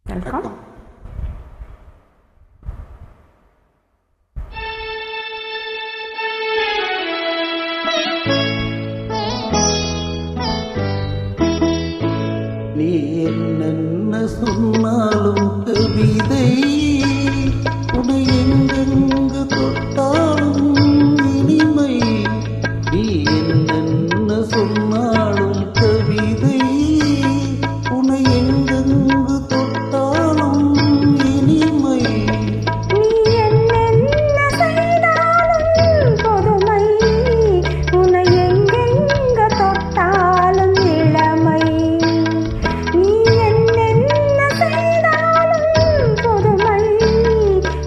Welcome. நீ என்ன சொன்னாலும் கவிதை உன்னை எங்கெங்கு தொட்டாலும் இனிமை. நீ என்ன சொன்னாலும் கவிதை உன்னை எங்கெங்கு தொட்டாலும் இனிமை. நீ என்னென்ன செய்தாலும் பொறுமை, உன்னை எங்கெங்க தொட்டாலும் இளமை. நீ என்னென்ன செய்தாலும் பொறுமை,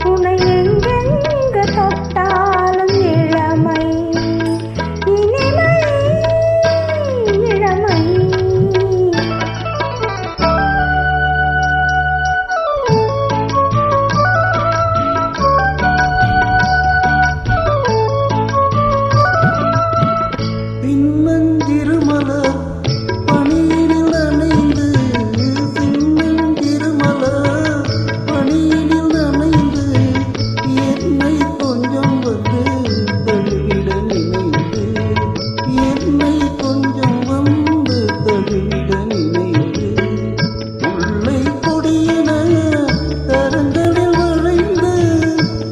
உன்னை எங்கெங்க தொட்டாலும் இளமை. இனிமை இளமை. சின்னஞ்சிறுமலர் பனியினில் நனைந்து, சின்னஞ்சிறுமலர் பனியினில் நனைந்து, என்னை கொஞ்சம் வந்து தழுவிட நினைந்து, என்னை கொஞ்சம் வந்து தழுவிட நினைந்து, முல்லை கொடியென கரங்களில் வளைந்து,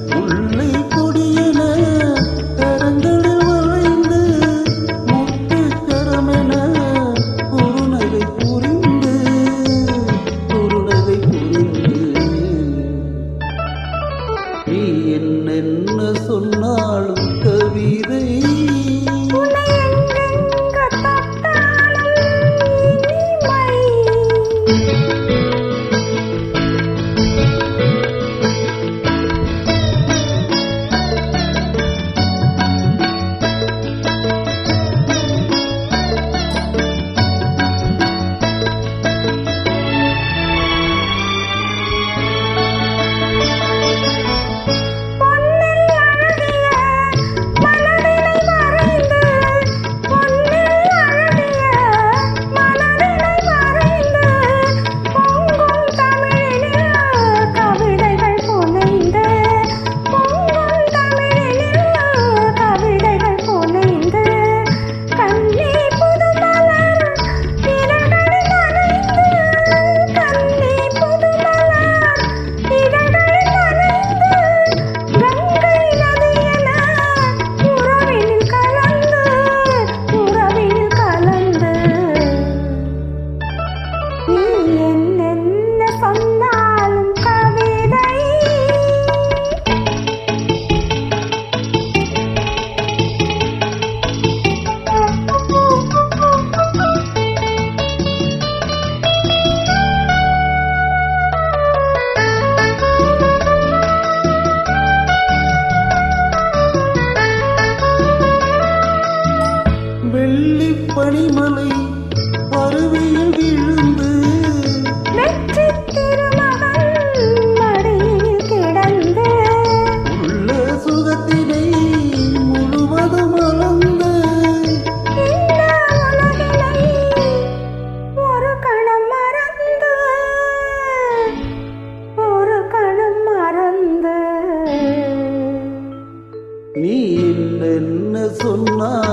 முல்லை கொடியென கரங்களில் வளைந்து, முத்துக்கரமென குறுநகை புரிந்து, குறுநகை புரிந்து. நீ என்னென்ன சொன்னாலும் கவிதை உன்னை எங்கெங்க தொட்டாலும் இனிமை. பொன்னில் அழகிய மனதினை வரைந்து, பொன்னில் அழகிய மனதினை வரைந்து, பொங்கும் தமிழினில் கவிதைகள் புனைந்து, பொங்கும் தமிழினில் கவிதைகள் புனைந்து, கன்னி புதுமலர் இதழ்களில் நனைந்து, கன்னி புதுமலர் இதழ்களில் நனைந்து, கங்கை நதியென உறவினில் கலந்து, உறவினில் கலந்து. நீ என்னென்ன சொன்னாலும் கவிதை. வெள்ளிப் பனிமலை அருவியில் விழுந்து, வெற்றித் திருமகன் மடியில் கிடந்து, உள்ள சுகத்தினை முழுவதும் அளந்து, இந்த உலகினை ஒரு கணம் மறந்து, ஒரு கணம் மறந்து. நீ என்னென்ன சொன்னா